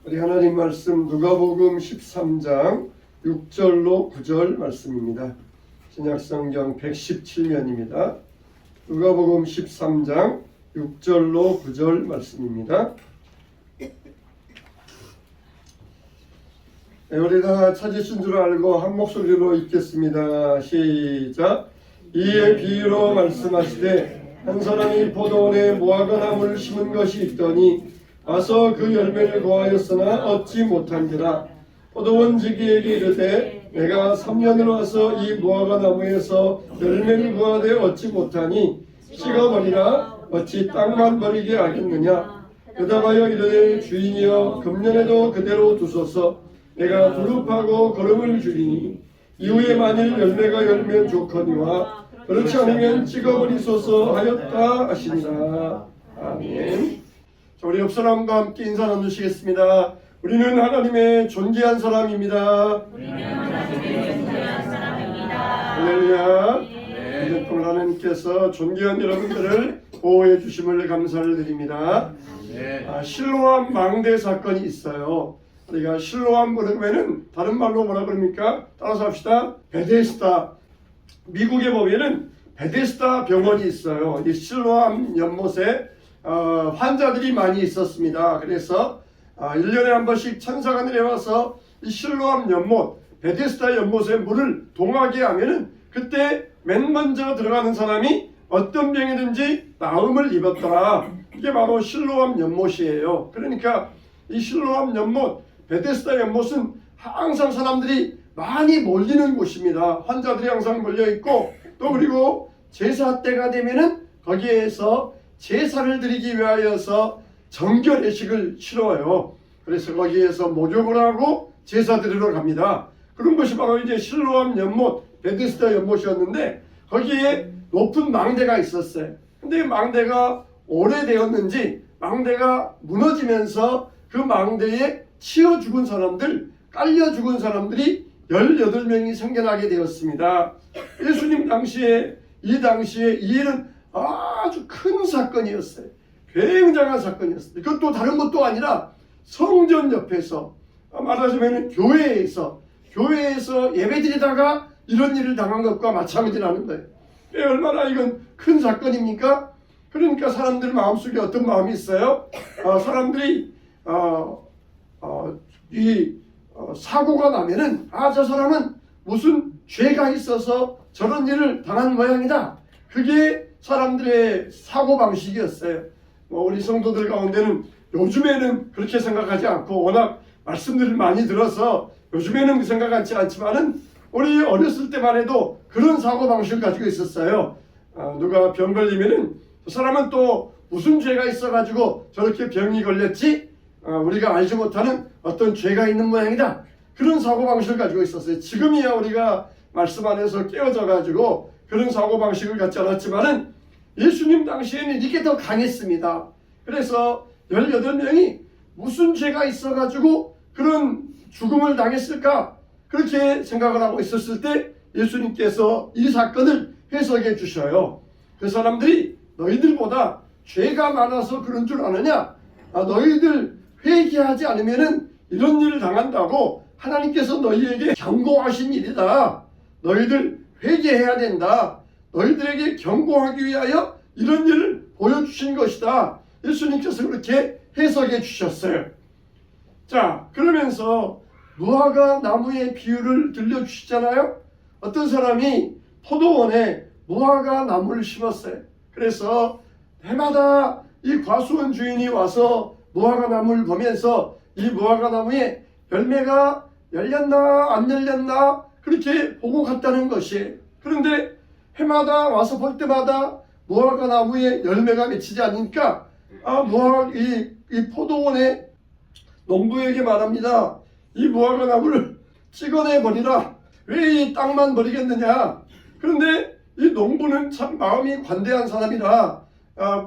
우리 하나님 말씀 누가복음 13장 6절로 9절 말씀입니다. 신약성경 117면입니다. 누가복음 13장 6절로 9절 말씀입니다. 우리 다 찾으신 줄 알고 한 목소리로 읽겠습니다. 시작. 이에 비유로 말씀하시되 한 사람이 포도원에 무화과 나무를 심은 것이 있더니 와서 그 열매를 구하였으나 얻지 못한지라. 포도원 지기에게 이르되 내가 3년을 와서 이 무화과 나무에서 열매를 구하되 얻지 못하니 식어버리라. 어찌 땅만 버리게 하겠느냐. 대답하여 이르되 주인이여 금년에도 그대로 두소서. 내가 두릅하고 거름을 주리니 이후에 만일 열매가 열면 좋거니와 그렇지 않으면 찍어버리소서 하였다 하시니라. 아멘. 자, 우리 옆 사람과 함께 인사 나누시겠습니다. 우리는 하나님의 존귀한 사람입니다. 할렐루야. 이제 또 하나님께서 존귀한 여러분들을 보호해 주심을 감사를 드립니다. 실로암 망대 사건이 있어요. 우리가 실로암 그러면은 다른 말로 뭐라 그럽니까? 따라서 합시다. 베데스다. 미국에 보면은 베데스다 병원이 있어요. 이 실로암 연못에 환자들이 많이 있었습니다. 그래서 1년에 한 번씩 천사가 내려와서 이 실로암 연못, 베데스다 연못에 물을 동하게 하면은 그때 맨 먼저 들어가는 사람이 어떤 병이든지 나음을 입었더라. 이게 바로 실로암 연못이에요. 그러니까 이 실로암 연못, 베데스다 연못은 항상 사람들이 많이 몰리는 곳입니다. 환자들이 항상 몰려있고 또 그리고 제사 때가 되면은 거기에서 제사를 드리기 위하여서 정결례식을 치러요. 그래서 거기에서 목욕을 하고 제사 드리러 갑니다. 그런 것이 바로 이제 실로암 연못, 베데스다 연못이었는데 거기에 높은 망대가 있었어요. 근데 망대가 오래되었는지 망대가 무너지면서 그 망대에 치여 죽은 사람들, 깔려 죽은 사람들이 18명이 생겨나게 되었습니다. 예수님 당시에 이 일은 아주 큰 사건이었어요. 굉장한 사건이었어요. 그것도 다른 것도 아니라 성전 옆에서, 말하자면 교회에서 예배드리다가 이런 일을 당한 것과 마찬가지라는 거예요. 얼마나 이건 큰 사건입니까? 그러니까 사람들 마음속에 어떤 마음이 있어요? 사람들이 사고가 나면은 저 사람은 무슨 죄가 있어서 저런 일을 당한 모양이다. 그게 사람들의 사고방식이었어요. 우리 성도들 가운데는 요즘에는 그렇게 생각하지 않고 워낙 말씀들을 많이 들어서 요즘에는 생각하지 않지만은 우리 어렸을 때만 해도 그런 사고방식을 가지고 있었어요. 누가 병 걸리면은 그 사람은 또 무슨 죄가 있어가지고 저렇게 병이 걸렸지? 우리가 알지 못하는 어떤 죄가 있는 모양이다. 그런 사고방식을 가지고 있었어요. 지금이야 우리가 말씀 안에서 깨어져 가지고 그런 사고방식을 갖지 않았지만은 예수님 당시에는 이게 더 강했습니다. 그래서 18명이 무슨 죄가 있어가지고 그런 죽음을 당했을까? 그렇게 생각을 하고 있었을 때 예수님께서 이 사건을 해석해 주셔요. 그 사람들이 너희들보다 죄가 많아서 그런 줄 아느냐? 너희들 회개하지 않으면은 이런 일을 당한다고 하나님께서 너희에게 경고하신 일이다. 너희들 회개해야 된다. 너희들에게 경고하기 위하여 이런 일을 보여주신 것이다. 예수님께서 그렇게 해석해 주셨어요. 자, 그러면서 무화과 나무의 비유를 들려주시잖아요. 어떤 사람이 포도원에 무화과 나무를 심었어요. 그래서 해마다 이 과수원 주인이 와서 무화과 나무를 보면서 이 무화과 나무에 열매가 열렸나 안 열렸나 그렇게 보고 갔다는 것이에요. 그런데 해마다 와서 볼 때마다 무화과 나무에 열매가 맺히지 않으니까 이 포도원의 농부에게 말합니다. 이 무화과 나무를 찍어내 버리라. 왜 이 땅만 버리겠느냐. 그런데 이 농부는 참 마음이 관대한 사람이라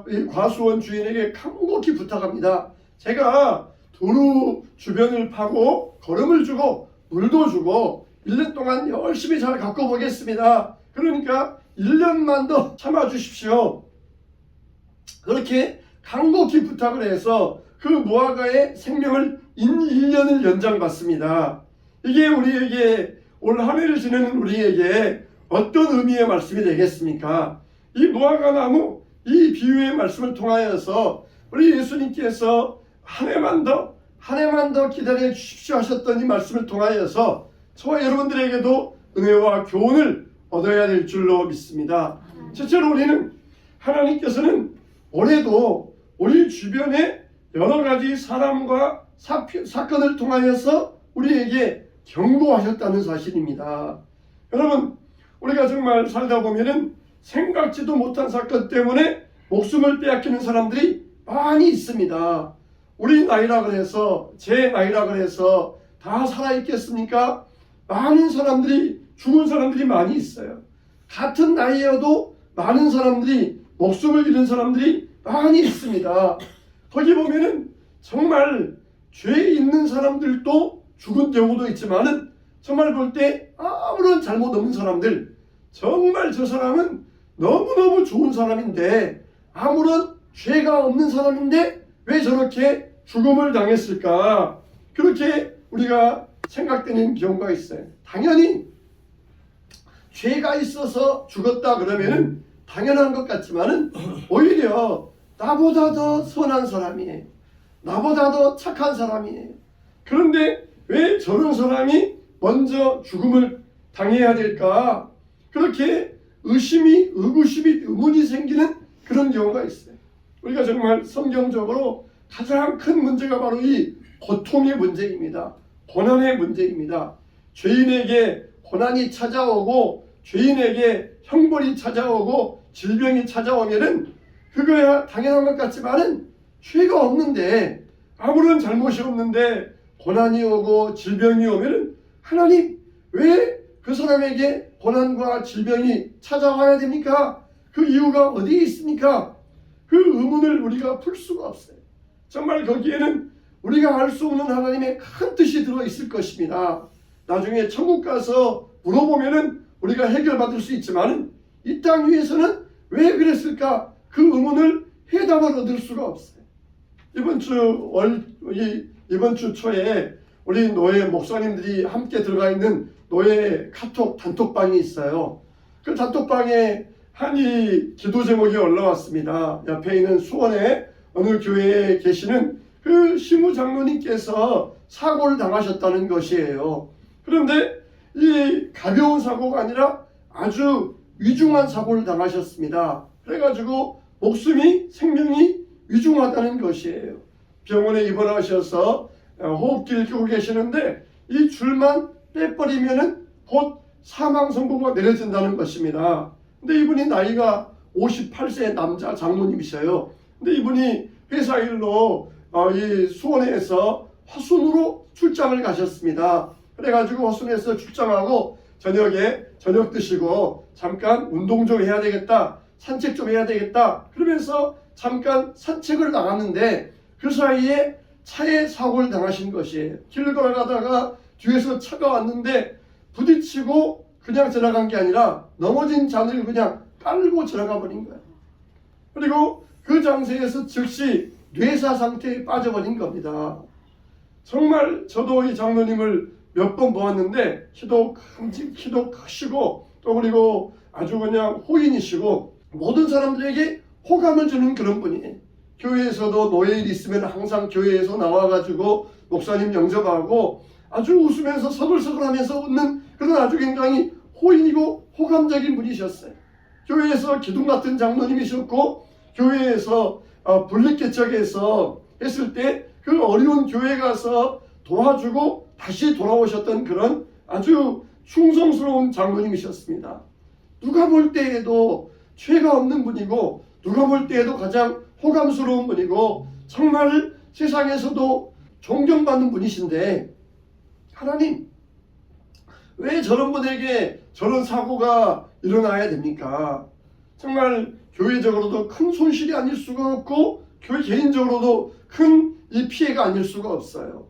이 과수원 주인에게 간곡히 부탁합니다. 제가 도로 주변을 파고 거름을 주고 물도 주고 1년 동안 열심히 잘 갖고 보겠습니다. 그러니까 1년만 더 참아주십시오. 그렇게 간곡히 부탁을 해서 그 그 무화과의 생명을 1년을 연장받습니다. 이게 우리에게 올 한 해를 지내는 우리에게 어떤 의미의 말씀이 되겠습니까? 이 무화과 나무, 이 비유의 말씀을 통하여서 우리 예수님께서 한 해만 더 기다려 주십시오 하셨던 이 말씀을 통하여서 저와 여러분들에게도 은혜와 교훈을 얻어야 될 줄로 믿습니다. 첫째로 우리는 하나님께서는 올해도 우리 주변에 여러 가지 사람과 사건을 통하여서 우리에게 경고하셨다는 사실입니다. 여러분, 우리가 정말 살다 보면은 생각지도 못한 사건 때문에 목숨을 빼앗기는 사람들이 많이 있습니다. 우리 나이라 그래서, 제 나이라 그래서 다 살아있겠습니까? 많은 사람들이, 죽은 사람들이 많이 있어요. 같은 나이여도 많은 사람들이, 목숨을 잃은 사람들이 많이 있습니다. 거기 보면은 정말 죄 있는 사람들도 죽은 경우도 있지만은 정말 볼 때 아무런 잘못 없는 사람들, 정말 저 사람은 너무너무 좋은 사람인데, 아무런 죄가 없는 사람인데 왜 저렇게 죽음을 당했을까? 그렇게 우리가 생각되는 경우가 있어요. 당연히 죄가 있어서 죽었다 그러면은 당연한 것 같지만은 오히려 나보다 더 선한 사람이에요. 나보다 더 착한 사람이에요. 그런데 왜 저런 사람이 먼저 죽음을 당해야 될까? 그렇게 의문이 생기는 그런 경우가 있어요. 우리가 정말 성경적으로 가장 큰 문제가 바로 이 고통의 문제입니다. 고난의 문제입니다. 죄인에게 고난이 찾아오고 죄인에게 형벌이 찾아오고 질병이 찾아오면은 그거야 당연한 것 같지만은 죄가 없는데, 아무런 잘못이 없는데 고난이 오고 질병이 오면은 하나님 왜 그 사람에게 고난과 질병이 찾아와야 됩니까? 그 이유가 어디에 있습니까? 그 의문을 우리가 풀 수가 없어요. 정말 거기에는 우리가 알 수 없는 하나님의 큰 뜻이 들어있을 것입니다. 나중에 천국 가서 물어보면은 우리가 해결받을 수 있지만 이 땅 위에서는 왜 그랬을까? 그 의문을 해답을 얻을 수가 없어요. 이번 주 초에 우리 노예 목사님들이 함께 들어가 있는 노예 카톡 단톡방이 있어요. 그 단톡방에 한 기도 제목이 올라왔습니다. 옆에 있는 수원의 어느 교회에 계시는 그 시무장로님께서 사고를 당하셨다는 것이에요. 그런데 이 가벼운 사고가 아니라 아주 위중한 사고를 당하셨습니다. 그래가지고 생명이 위중하다는 것이에요. 병원에 입원하셔서 호흡기를 켜고 계시는데 이 줄만 빼버리면은 곧 사망 선고가 내려진다는 것입니다. 근데 이분이 나이가 58세 남자 장로님이셔요. 근데 이분이 회사 일로 이 수원에서 화순으로 출장을 가셨습니다. 그래가지고 화순에서 출장하고 저녁에 저녁 드시고 잠깐 운동 좀 해야 되겠다, 산책 좀 해야 되겠다 그러면서 잠깐 산책을 나갔는데 그 사이에 차에 사고를 당하신 것이에요. 길을 걸어가다가 뒤에서 차가 왔는데 부딪히고 그냥 지나간 게 아니라 넘어진 잔을 그냥 깔고 지나가 버린 거예요. 그리고 그 장소에서 즉시 뇌사 상태에 빠져버린 겁니다. 정말 저도 이 장로님을 몇 번 보았는데 키도 크시고 또 그리고 아주 그냥 호인이시고 모든 사람들에게 호감을 주는 그런 분이에요. 교회에서도 노예일 있으면 항상 교회에서 나와가지고 목사님 영접하고 아주 웃으면서 서글서글하면서 웃는 그런 아주 굉장히 호인이고 호감적인 분이셨어요. 교회에서 기둥 같은 장로님이셨고 교회에서 분립개척에서 했을 때 그 어려운 교회 가서 도와주고 다시 돌아오셨던 그런 아주 충성스러운 장로님이셨습니다. 누가 볼 때에도 죄가 없는 분이고 누가 볼 때에도 가장 호감스러운 분이고 정말 세상에서도 존경받는 분이신데 하나님 왜 저런 분에게 저런 사고가 일어나야 됩니까? 정말 교회적으로도 큰 손실이 아닐 수가 없고 교회 개인적으로도 큰 이 피해가 아닐 수가 없어요.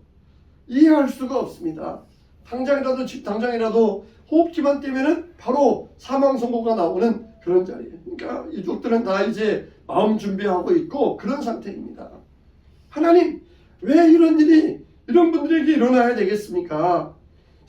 이해할 수가 없습니다. 당장이라도 호흡기만 떼면은 바로 사망 선고가 나오는 그런 자리예요. 그러니까 이족들은 다 이제 마음 준비하고 있고 그런 상태입니다. 하나님 왜 이런 일이 이런 분들에게 일어나야 되겠습니까?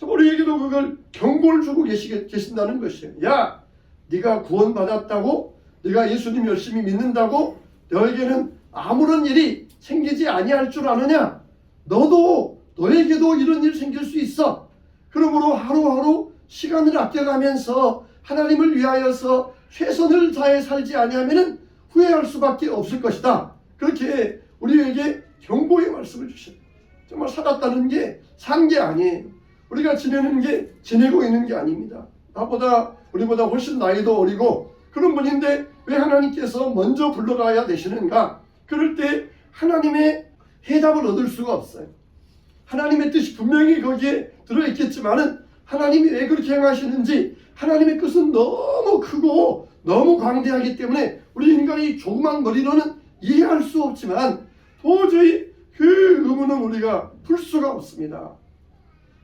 우리에게도 그걸 경고를 주고 계신다는 것이에요. 야, 네가 구원받았다고, 네가 예수님 열심히 믿는다고 너에게는 아무런 일이 생기지 아니할 줄 아느냐? 너에게도 이런 일 생길 수 있어. 그러므로 하루하루 시간을 아껴가면서 하나님을 위하여서 최선을 다해 살지 아니하면 후회할 수밖에 없을 것이다. 그렇게 우리에게 경고의 말씀을 주셔요. 정말 살았다는 게 산 게 아니에요. 우리가 지내는 게 지내고 있는 게 아닙니다. 우리보다 훨씬 나이도 어리고 그런 분인데 왜 하나님께서 먼저 불러가야 되시는가? 그럴 때 하나님의 해답을 얻을 수가 없어요. 하나님의 뜻이 분명히 거기에 들어있겠지만은 하나님이 왜 그렇게 행하시는지 하나님의 뜻은 너무 크고 너무 광대하기 때문에 우리 인간이 조그만 머리로는 이해할 수 없지만 도저히 그 의문은 우리가 풀 수가 없습니다.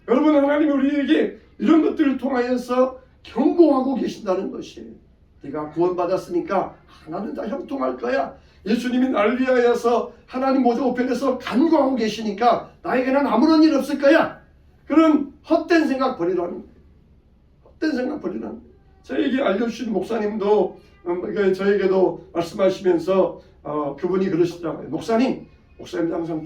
여러분, 하나님이 우리에게 이런 것들을 통하여서 경고하고 계신다는 것이에요. 네가 구원받았으니까 하나는 다 형통할 거야. 예수님이 나를 위하여서 하나님 모조 우편에서 간구하고 계시니까 나에게는 아무런 일 없을 거야. 그런 헛된 생각 버리라는 거예요. 헛된 생각 버리라는 거예요. 저에게 알려주신 목사님도 저에게도 말씀하시면서 그분이 그러시더라고요. 목사님도 항상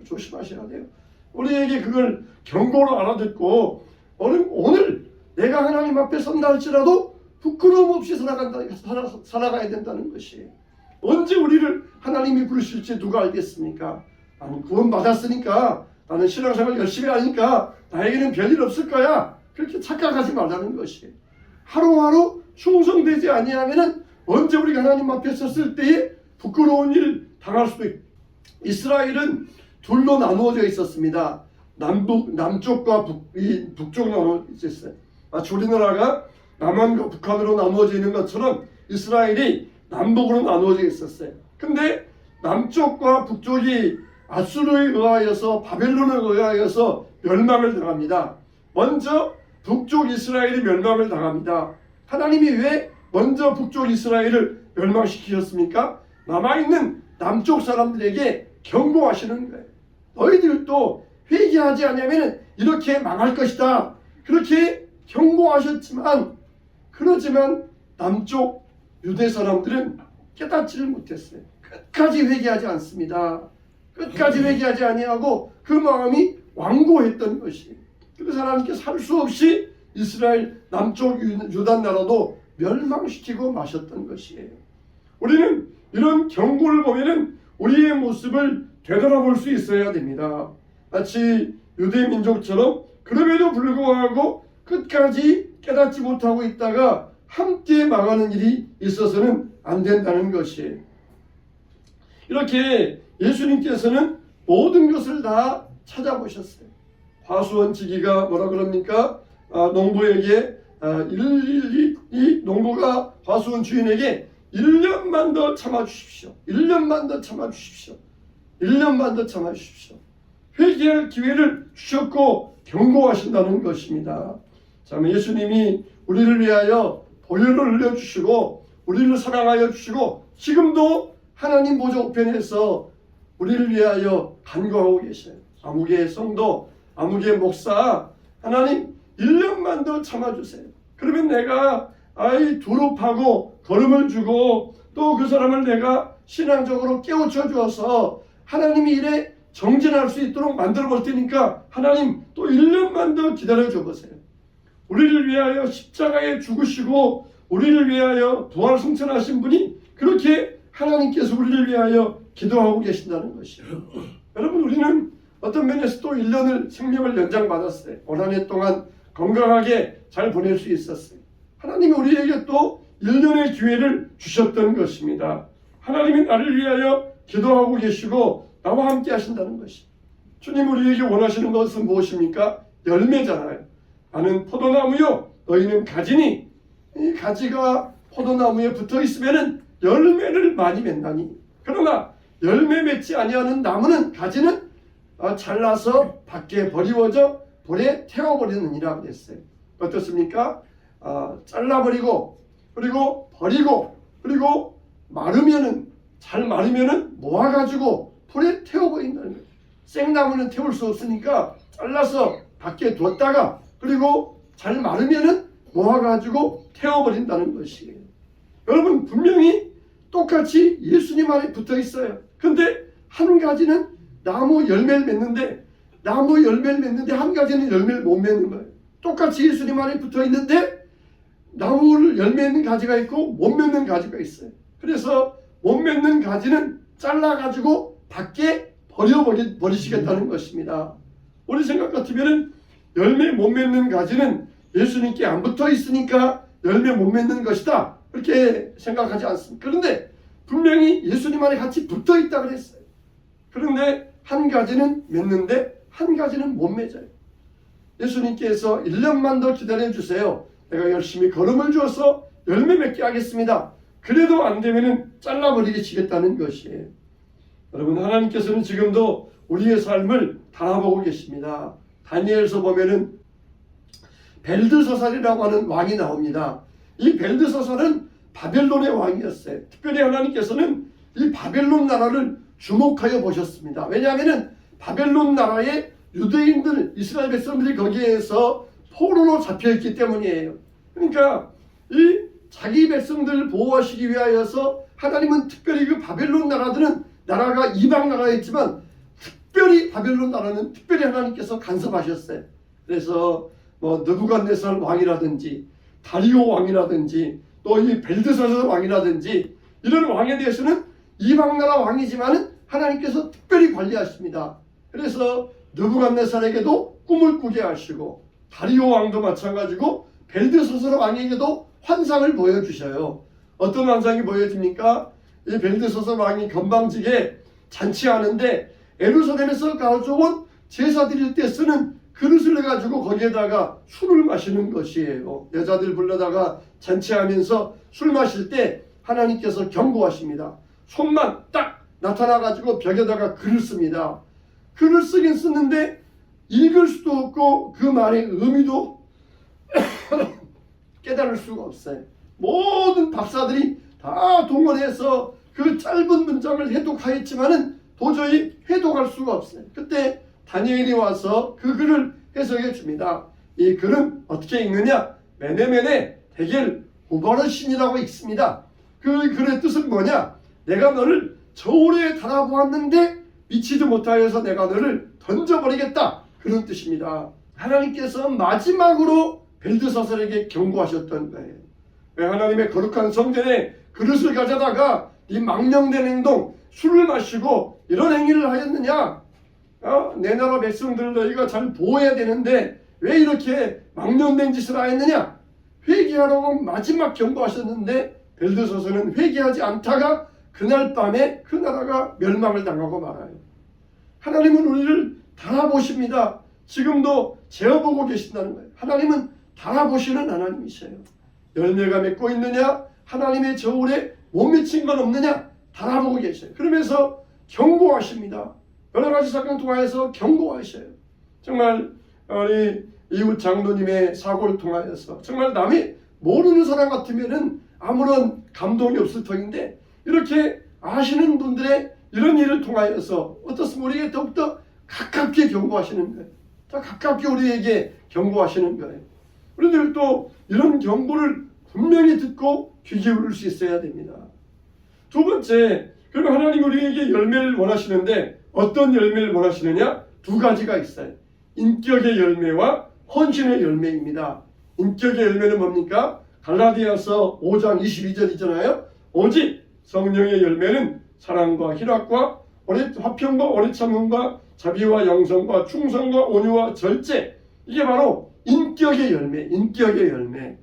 조심하셔야 돼요. 우리에게 그걸 경고로 알아듣고 오늘 내가 하나님 앞에 선다 할지라도 부끄러움 없이 살아가야 된다는 것이에요. 언제 우리를 하나님이 부르실지 누가 알겠습니까? 나는 구원받았으니까, 나는 신앙생활 열심히 하니까 나에게는 별일 없을 거야. 그렇게 착각하지 말라는 것이에요. 하루하루 충성되지 아니하면 언제 우리가 하나님 앞에 섰을 때에 부끄러운 일 당할 수도 있고. 이스라엘은 둘로 나누어져 있었습니다. 남쪽과 북쪽으로 나누어져 있었어요. 마치 우리나라가 남한과 북한으로 나누어져 있는 것처럼 이스라엘이 남북으로 나누어져 있었어요. 근데 남쪽과 북쪽이 아수르에 의하여서, 바벨론에 의하여서 멸망을 당합니다. 먼저 북쪽 이스라엘이 멸망을 당합니다. 하나님이 왜 먼저 북쪽 이스라엘을 멸망시키셨습니까? 남아있는 남쪽 사람들에게 경고하시는 거예요. 너희들도 회개하지 않으면 이렇게 망할 것이다. 그렇게 경고하셨지만, 그렇지만 남쪽 유대 사람들은 깨닫지를 못했어요. 끝까지 회개하지 않습니다. 끝까지 회개하지 아니하고 그 마음이 완고했던 것이에요. 그래서 하나님께서 할 수 없이 이스라엘 남쪽 유다 나라도 멸망시키고 마셨던 것이에요. 우리는 이런 경고를 보면은 우리의 모습을 되돌아볼 수 있어야 됩니다. 마치 유대 민족처럼 그럼에도 불구하고 끝까지 깨닫지 못하고 있다가 함께 망하는 일이 있어서는 안 된다는 것이에요. 이렇게 예수님께서는 모든 것을 다 찾아보셨어요. 화수원지기가 뭐라 그럽니까? 농부에게 이 농부가 화수원 주인에게 1년만 더 참아주십시오. 1년만 더 참아주십시오. 1년만 더 참아주십시오. 회개할 기회를 주셨고 경고하신다는 것입니다. 자, 예수님이 우리를 위하여 보혈을 흘려주시고 우리를 사랑하여 주시고 지금도 하나님 보좌 우편에서 우리를 위하여 간구하고 계셔요. 아무개 성도, 아무개 목사, 하나님 1년만 더 참아주세요. 그러면 내가 두릅하고 걸음을 주고 또 그 사람을 내가 신앙적으로 깨우쳐 주어서 하나님이 일에 정진할 수 있도록 만들어 볼 테니까 하나님 또 1년만 더 기다려 줘 보세요. 우리를 위하여 십자가에 죽으시고 우리를 위하여 부활 승천하신 분이 그렇게 하나님께서 우리를 위하여 기도하고 계신다는 것이에요. 여러분, 우리는 어떤 면에서 또 1년을 생명을 연장받았어요. 올 한 해 동안 건강하게 잘 보낼 수 있었어요. 하나님이 우리에게 또 1년의 기회를 주셨던 것입니다. 하나님이 나를 위하여 기도하고 계시고 나와 함께 하신다는 것이. 주님 우리에게 원하시는 것은 무엇입니까? 열매잖아요. 나는 포도나무요 너희는 가지니, 이 가지가 포도나무에 붙어 있으면 열매를 많이 맺나니, 그러나 열매 맺지 아니하는 나무는, 가지는 잘라서 밖에 버리워져 불에 태워버리느니라 그랬어요. 어떻습니까? 잘라버리고 그리고 버리고 그리고 잘 마르면은 모아가지고 불에 태워버린다는 거예요. 생나무는 태울 수 없으니까 잘라서 밖에 뒀다가 그리고 잘 마르면은 모아가지고 태워버린다는 것이에요. 여러분, 분명히 똑같이 예수님 안에 붙어 있어요. 근데 한 가지는 나무 열매를 맺는데 한 가지는 열매를 못 맺는 거예요. 똑같이 예수님 안에 붙어 있는데 나무를 열매 맺는 가지가 있고 못 맺는 가지가 있어요. 그래서 못 맺는 가지는 잘라가지고 밖에 버리시겠다는 것입니다. 우리 생각 같으면 열매 못 맺는 가지는 예수님께 안 붙어 있으니까 열매 못 맺는 것이다, 그렇게 생각하지 않습니다. 그런데 분명히 예수님 안에 같이 붙어 있다 그랬어요. 그런데 한 가지는 맺는데 한 가지는 못 맺어요. 예수님께서 1년만 더 기다려 주세요. 내가 열심히 걸음을 주어서 열매 맺게 하겠습니다. 그래도 안 되면은 잘라버리겠다는 것이에요. 여러분, 하나님께서는 지금도 우리의 삶을 달아보고 계십니다. 다니엘서 보면은 벨드사살이라고 하는 왕이 나옵니다. 이 벨드사살은 바벨론의 왕이었어요. 특별히 하나님께서는 이 바벨론 나라를 주목하여 보셨습니다. 왜냐하면 바벨론 나라에 유대인들, 이스라엘 백성들이 거기에서 포로로 잡혀있기 때문이에요. 그러니까 이 자기 백성들을 보호하시기 위하여서 하나님은 특별히 그 바벨론 나라가 이방 나라였지만 특별히 바벨론 나라는 특별히 하나님께서 간섭하셨어요. 그래서 뭐 느부갓네살 왕이라든지 다리오 왕이라든지 또 이 벨드사살 왕이라든지 이런 왕에 대해서는 이방 나라 왕이지만은 하나님께서 특별히 관리하십니다. 그래서 느부갓네살에게도 꿈을 꾸게 하시고 다리오 왕도 마찬가지고 벨드사살 왕에게도 환상을 보여주셔요. 어떤 환상이 보여집니까? 이 벨드사살 왕이 건방지게 잔치하는데 예루살렘에서 가져온 제사 드릴 때 쓰는 그릇을 가지고 거기에다가 술을 마시는 것이에요. 여자들 불러다가 잔치하면서 술 마실 때 하나님께서 경고하십니다. 손만 딱 나타나가지고 벽에다가 글을 씁니다. 글을 쓰긴 쓰는데 읽을 수도 없고 그 말의 의미도 깨달을 수가 없어요. 모든 박사들이 다 동원해서 그 짧은 문장을 해독하였지만은 도저히 해독할 수가 없어요. 그때 다니엘이 와서 그 글을 해석해 줍니다. 이 글은 어떻게 읽느냐? 메네메네 데겔 우바르신이라고 읽습니다. 그 글의 뜻은 뭐냐? 내가 너를 저울에 달아보았는데 미치지 못하여서 내가 너를 던져버리겠다, 그런 뜻입니다. 하나님께서 마지막으로 벨드사살에게 경고하셨던 거예요. 왜 하나님의 거룩한 성전에 그릇을 가져다가 이 망령된 행동, 술을 마시고 이런 행위를 하였느냐? 내 나라 백성들을 너희가 잘 보호해야 되는데 왜 이렇게 망령된 짓을 하였느냐? 회개하라고 마지막 경고하셨는데 벨드사살은 회개하지 않다가 그날 밤에 그 나라가 멸망을 당하고 말아요. 하나님은 우리를 달아보십니다. 지금도 재어보고 계신다는 거예요. 하나님은 달아보시는 하나님이세요. 열매가 맺고 있느냐? 하나님의 저울에 못 미친 건 없느냐? 달아보고 계셔요. 그러면서 경고하십니다. 여러 가지 사건을 통하여서 경고하셔요. 정말 우리 이웃 장로님의 사고를 통하여서 정말 남이 모르는 사람 같으면은 아무런 감동이 없을 터인데 이렇게 아시는 분들의 이런 일을 통하여서 어떻습니까? 우리에게 더욱더 가깝게 경고하시는 거예요. 더 가깝게 우리에게 경고하시는 거예요. 우리들 또 이런 경고를 분명히 듣고 귀 기울일 수 있어야 됩니다. 두 번째, 그러면 하나님 우리에게 열매를 원하시는데 어떤 열매를 원하시느냐? 두 가지가 있어요. 인격의 열매와 헌신의 열매입니다. 인격의 열매는 뭡니까? 갈라디아서 5장 22절이잖아요. 오직 성령의 열매는 사랑과 희락과 화평과 오래 참음과 자비와 양성과 충성과 온유와 절제, 이게 바로 인격의 열매, 인격의 열매.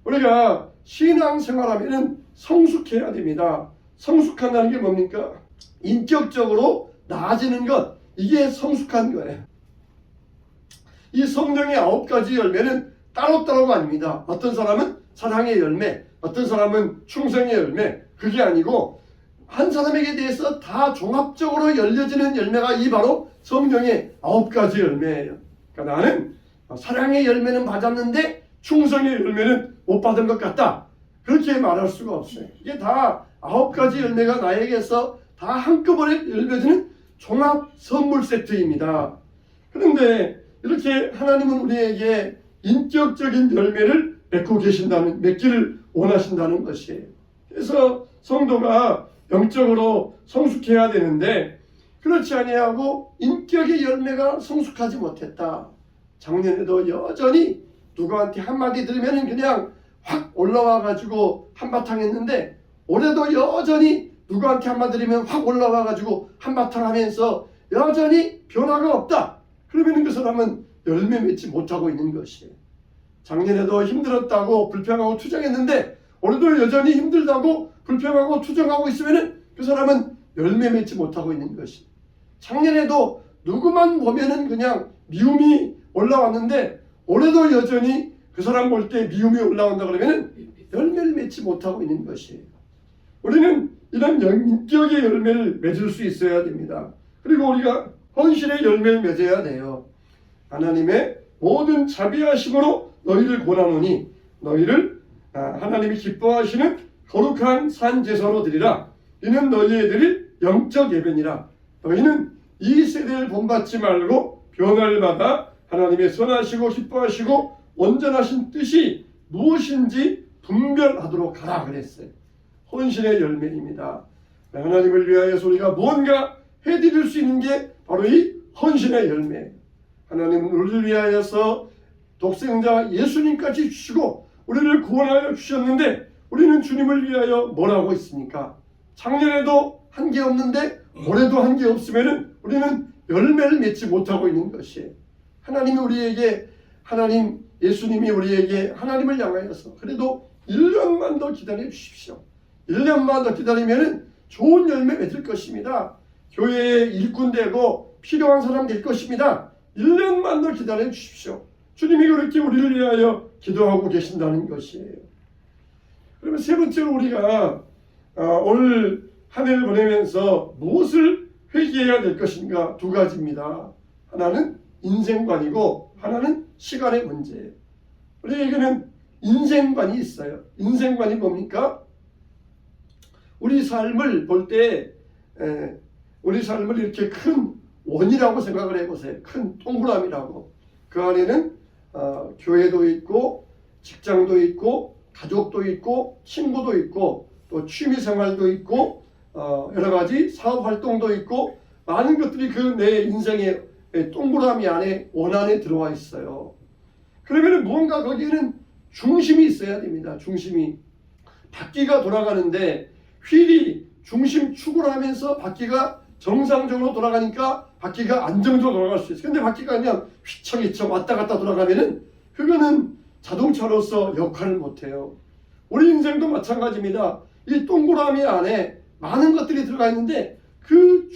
우리가 신앙생활하면 성숙해야 됩니다. 성숙한다는 게 뭡니까? 인격적으로 나아지는 것, 이게 성숙한 거예요. 이 성령의 9가지 열매는 따로따로가 아닙니다. 어떤 사람은 사랑의 열매, 어떤 사람은 충성의 열매, 그게 아니고 한 사람에게 대해서 다 종합적으로 열려지는 열매가 이 바로 성령의 9가지 열매예요. 그러니까 나는 사랑의 열매는 받았는데 충성의 열매는 못 받은 것 같다, 그렇게 말할 수가 없어요. 이게 다 9가지 열매가 나에게서 다 한꺼번에 열매지는 종합 선물 세트입니다. 그런데 이렇게 하나님은 우리에게 인격적인 열매를 맺기를 원하신다는 것이에요. 그래서 성도가 영적으로 성숙해야 되는데 그렇지 아니하고 인격의 열매가 성숙하지 못했다. 작년에도 여전히 누구한테 한마디 들으면 그냥 확 올라와 가지고 한바탕 했는데 올해도 여전히 누구한테 한마디 들으면 확 올라와 가지고 한바탕 하면서 여전히 변화가 없다. 그러면 그 사람은 열매 맺지 못하고 있는 것이에요. 작년에도 힘들었다고 불평하고 투정했는데 올해도 여전히 힘들다고 불평하고 투정하고 있으면 그 사람은 열매 맺지 못하고 있는 것이에요. 작년에도 누구만 보면은 그냥 미움이 올라왔는데 올해도 여전히 그 사람 볼 때 미움이 올라온다 그러면 열매를 맺지 못하고 있는 것이에요. 우리는 이런 인격의 열매를 맺을 수 있어야 됩니다. 그리고 우리가 헌신의 열매를 맺어야 돼요. 하나님의 모든 자비하심으로 너희를 권하노니 너희를 하나님이 기뻐하시는 거룩한 산 제사로 드리라. 이는 너희의 드릴 영적 예배니라. 너희는 이 세대를 본받지 말고 변화를 받아 하나님의 선하시고 기뻐하시고 온전하신 뜻이 무엇인지 분별하도록 하라 그랬어요. 헌신의 열매입니다. 하나님을 위하여서 우리가 무언가 해드릴 수 있는 게 바로 이 헌신의 열매. 하나님은 우리를 위하여서 독생자 예수님까지 주시고 우리를 구원하여 주셨는데 우리는 주님을 위하여 뭘 하고 있습니까? 작년에도 한 게 없는데 올해도 한 게 없으면 우리는 열매를 맺지 못하고 있는 것이에요. 하나님이 우리에게 예수님이 우리에게 하나님을 향하여서 그래도 1년만 더 기다려 주십시오. 1년만 더 기다리면 좋은 열매 맺을 것입니다. 교회의 일꾼 되고 필요한 사람 될 것입니다. 1년만 더 기다려 주십시오. 주님이 그렇게 우리를 위하여 기도하고 계신다는 것이에요. 그러면 세 번째로 우리가 올 한 해를 보내면서 무엇을 회개해야 될 것인가 두 가지입니다. 하나는 인생관이고 하나는 시간의 문제예요. 우리에게는 인생관이 있어요. 인생관이 뭡니까? 우리 삶을 볼 때 우리 삶을 이렇게 큰 원이라고 생각을 해보세요. 큰 동그라미라고. 그 안에는 교회도 있고 직장도 있고 가족도 있고 친구도 있고 또 취미생활도 있고 여러 가지 사업활동도 있고 많은 것들이 그 내 인생의 동그라미 안에 원 안에 들어와 있어요. 그러면 무언가 거기에는 중심이 있어야 됩니다. 중심이. 바퀴가 돌아가는데 휠이 중심 축을 하면서 바퀴가 정상적으로 돌아가니까 바퀴가 안정적으로 돌아갈 수 있어요. 근데 바퀴가 그냥 휘청휘청 왔다 갔다 돌아가면은 그거는 자동차로서 역할을 못해요. 우리 인생도 마찬가지입니다. 이 동그라미 안에 많은 것들이 들어가 있는데 그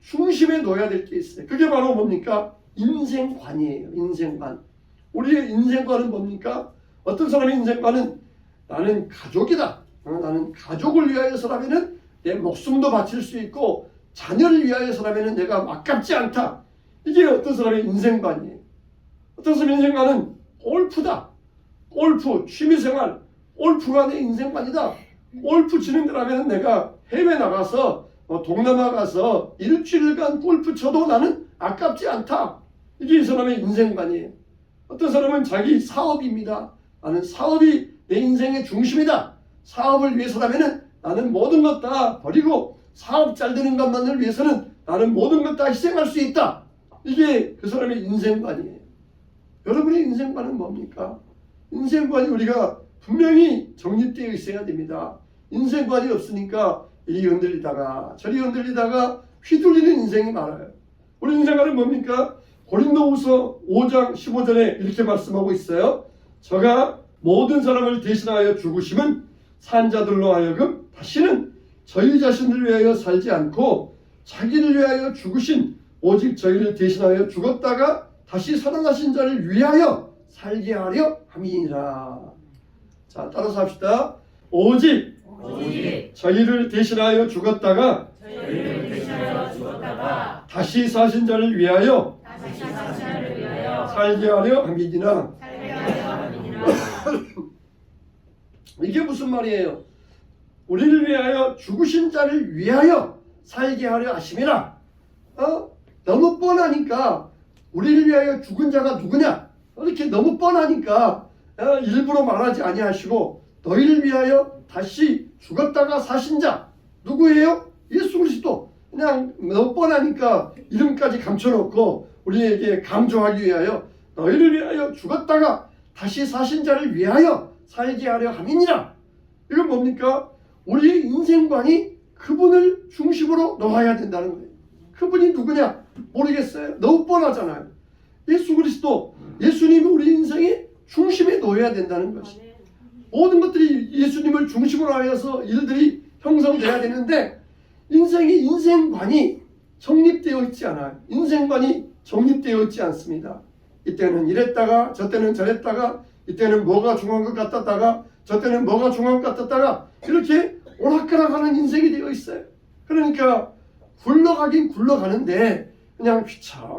중심에 놓아야 될 게 있어요. 그게 바로 뭡니까? 인생관이에요. 인생관. 우리의 인생관은 뭡니까? 어떤 사람의 인생관은 나는 가족이다. 나는 가족을 위하여서라면은 내 목숨도 바칠 수 있고 자녀를 위하여서라면은 내가 아깝지 않다. 이게 어떤 사람의 인생관이에요. 어떤 사람의 인생관은 골프다. 골프, 취미생활, 골프가 내 인생관이다. 골프 치는 데라면 내가 해외 나가서 동남아 가서 일주일간 골프 쳐도 나는 아깝지 않다. 이게 이 사람의 인생관이에요. 어떤 사람은 자기 사업입니다. 나는 사업이 내 인생의 중심이다. 사업을 위해서라면 나는 모든 것 다 버리고 사업 잘 되는 것만을 위해서는 나는 모든 것 다 희생할 수 있다. 이게 그 사람의 인생관이에요. 여러분의 인생관은 뭡니까? 인생관이 우리가 분명히 정립되어 있어야 됩니다. 인생관이 없으니까 이리 흔들리다가 저리 흔들리다가 휘둘리는 인생이 많아요. 우리 인생관은 뭡니까? 고린도후서 5장 15절에 이렇게 말씀하고 있어요. 저가 모든 사람을 대신하여 죽으심은 산자들로 하여금 다시는 저희 자신을 위하여 살지 않고 자기를 위하여 죽으신 오직 저희를 대신하여 죽었다가 다시 살아나신 자를 위하여 살게 하려 함이니라. 자, 따라서 합시다. 오직 저희를 대신하여 죽었다가 다시 사신 자를 위하여 살게 하려 함이니라. 이게 무슨 말이에요? 우리를 위하여 죽으신 자를 위하여 살게 하려 하심이라. 너무 뻔하니까 우리를 위하여 죽은 자가 누구냐? 이렇게 너무 뻔하니까 일부러 말하지 아니하시고 너희를 위하여 다시 죽었다가 사신 자 누구예요? 예수 그리스도. 그냥 너무 뻔하니까 이름까지 감춰놓고 우리에게 강조하기 위하여 너희를 위하여 죽었다가 다시 사신 자를 위하여 살게 하려 함이니라. 이건 뭡니까? 우리의 인생관이 그분을 중심으로 놓아야 된다는 거예요. 그분이 누구냐? 모르겠어요. 너무 뻔하잖아요. 예수 그리스도, 예수님이 우리 인생의 중심에 놓여야 된다는 것이. 모든 것들이 예수님을 중심으로 하여서 일들이 형성돼야 되는데 인생의 인생관이 정립되어 있지 않아요. 인생관이 정립되어 있지 않습니다. 이때는 이랬다가 저때는 저랬다가 이때는 뭐가 중요한 것 같았다가 저때는 뭐가 중요한 것 같았다가 이렇게 오락가락하는 인생이 되어 있어요. 그러니까 굴러가긴 굴러가는데 그냥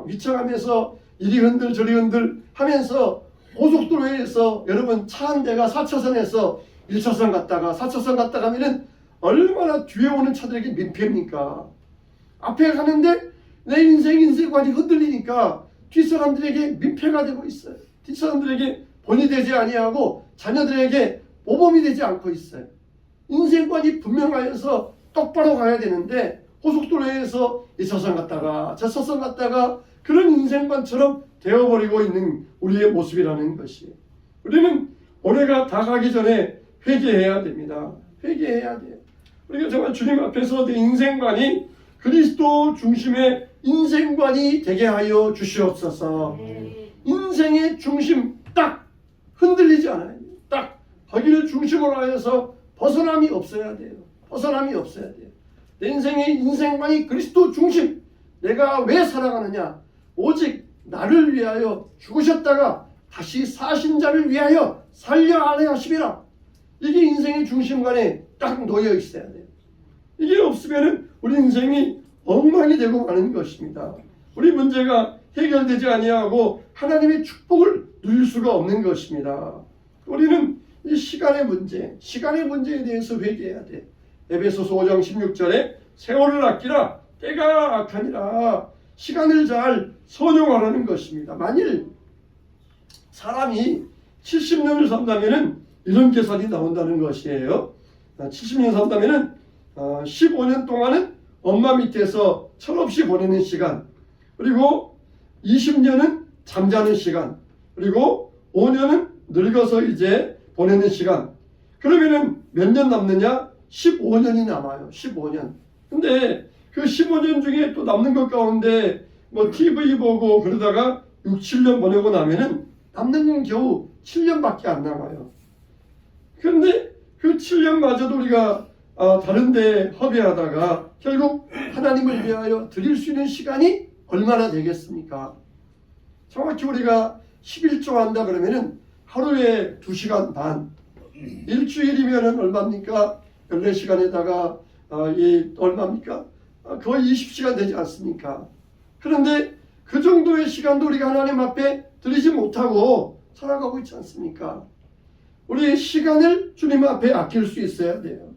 휘청하면서 이리 흔들 저리 흔들 하면서 고속도로에서 여러분 차 한 대가 4차선에서 1차선 갔다가 4차선 갔다가 하면은 얼마나 뒤에 오는 차들에게 민폐입니까? 앞에 가는데 내 인생관이 흔들리니까 뒷사람들에게 민폐가 되고 있어요. 뒷사람들에게 본이 되지 아니하고 자녀들에게 모범이 되지 않고 있어요. 인생관이 분명하여서 똑바로 가야 되는데 고속도로에서 2차선 갔다가 저차선 갔다가 그런 인생관처럼 되어버리고 있는 우리의 모습이라는 것이. 우리는 올해가 다 가기 전에 회개해야 됩니다. 회개해야 돼요. 우리가 정말 주님 앞에서 내 인생관이 그리스도 중심의 인생관이 되게 하여 주시옵소서. 인생의 중심 딱 흔들리지 않아요. 딱 거기를 중심으로 하여서 벗어남이 없어야 돼요. 벗어남이 없어야 돼요. 내 인생의 인생관이 그리스도 중심. 내가 왜 살아가느냐? 오직 나를 위하여 죽으셨다가 다시 사신 자를 위하여 살려 하려 하심이라. 이게 인생의 중심관에 딱 놓여 있어야 돼요. 이게 없으면 우리 인생이 엉망이 되고 가는 것입니다. 우리 문제가 해결되지 아니하고 하나님의 축복을 누릴 수가 없는 것입니다. 우리는 이 시간의 문제에 대해서 회개해야 돼. 에베소서 5장 16절에 세월을 아끼라 때가 악하니라. 시간을 잘 선용하라는 것입니다. 만일 사람이 70년을 산다면 이런 계산이 나온다는 것이에요. 70년 산다면 15년 동안은 엄마 밑에서 철없이 보내는 시간, 그리고 20년은 잠자는 시간, 그리고 5년은 늙어서 이제 보내는 시간. 그러면은 몇 년 남느냐? 15년이 남아요. 15년. 근데 그 15년 중에 또 남는 것 가운데 뭐 TV 보고 그러다가 6, 7년 보내고 나면은 남는 건 겨우 7년밖에 안 남아요. 그런데 그 7년마저도 우리가 다른 데 허비하다가 결국 하나님을 위하여 드릴 수 있는 시간이 얼마나 되겠습니까? 정확히 우리가 11조 한다 그러면은 하루에 2시간 반, 일주일이면은 얼마입니까? 14시간에다가 얼마입니까? 거의 20시간 되지 않습니까? 그런데 그 정도의 시간도 우리가 하나님 앞에 드리지 못하고 살아가고 있지 않습니까? 우리의 시간을 주님 앞에 아낄 수 있어야 돼요.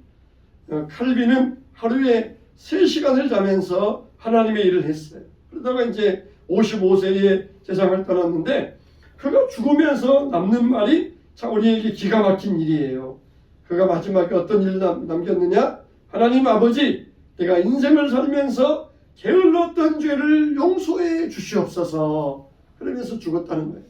칼빈은 하루에 3시간을 자면서 하나님의 일을 했어요. 그러다가 이제 55세에 세상을 떠났는데 그가 죽으면서 남는 말이 참 우리에게 기가 막힌 일이에요. 그가 마지막에 어떤 일을 남겼느냐? 하나님 아버지, 내가 인생을 살면서 게을렀던 죄를 용서해 주시옵소서. 그러면서 죽었다는 거예요.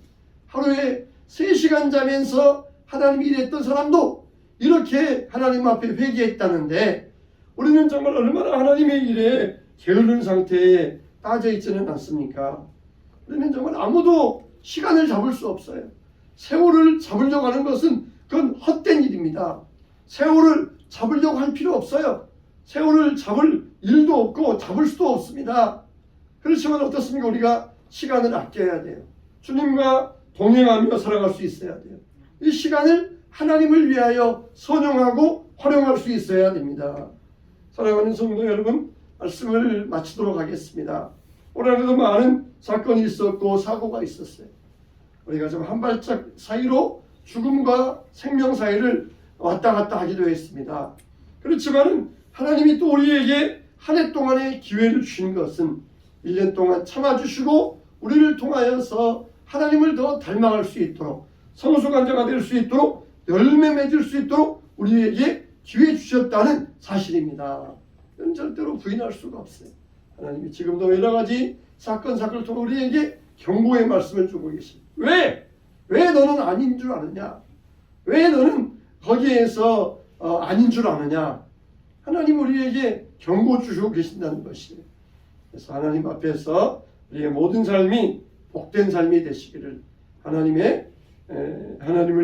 하루에 3시간 자면서 하나님이 일했던 사람도 이렇게 하나님 앞에 회개했다는데 우리는 정말 얼마나 하나님의 일에 게으른 상태에 빠져 있지는 않습니까? 우리는 정말 아무도 시간을 잡을 수 없어요. 세월을 잡으려고 하는 것은 그건 헛된 일입니다. 세월을 잡으려고 할 필요 없어요. 세월을 잡을 일도 없고 잡을 수도 없습니다. 그렇지만 어떻습니까? 우리가 시간을 아껴야 돼요. 주님과 동행하며 살아갈 수 있어야 돼요. 이 시간을 하나님을 위하여 선용하고 활용할 수 있어야 됩니다. 사랑하는 성도 여러분, 말씀을 마치도록 하겠습니다. 올 한해도 많은 사건이 있었고 사고가 있었어요. 우리가 좀 한 발짝 사이로 죽음과 생명 사이를 왔다 갔다 하기도 했습니다. 그렇지만 하나님이 또 우리에게 한 해 동안의 기회를 주신 것은 1년 동안 참아주시고 우리를 통하여서 하나님을 더 닮아갈 수 있도록 성소간자가 될 수 있도록 열매 맺을 수 있도록 우리에게 기회 주셨다는 사실입니다. 이건 절대로 부인할 수가 없어요. 하나님이 지금도 여러 가지 사건을 통해 우리에게 경고의 말씀을 주고 계십니다. 왜? 왜 너는 아닌 줄 아느냐? 왜 너는 거기에서 아닌 줄 아느냐? 하나님 우리에게 경고 주시고 계신다는 것이에요. 그래서 하나님 앞에서 우리의 모든 삶이 복된 삶이 되시기를 하나님을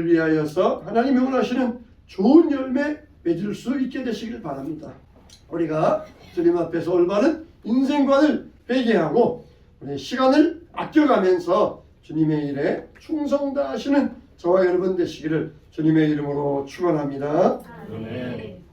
위하여서 하나님이 원하시는 좋은 열매 맺을 수 있게 되시길 바랍니다. 우리가 주님 앞에서 올바른 인생관을 회개하고 우리 시간을 아껴가면서 주님의 일에 충성 다하시는 저와 여러분 되시기를 주님의 이름으로 축원합니다. 아멘.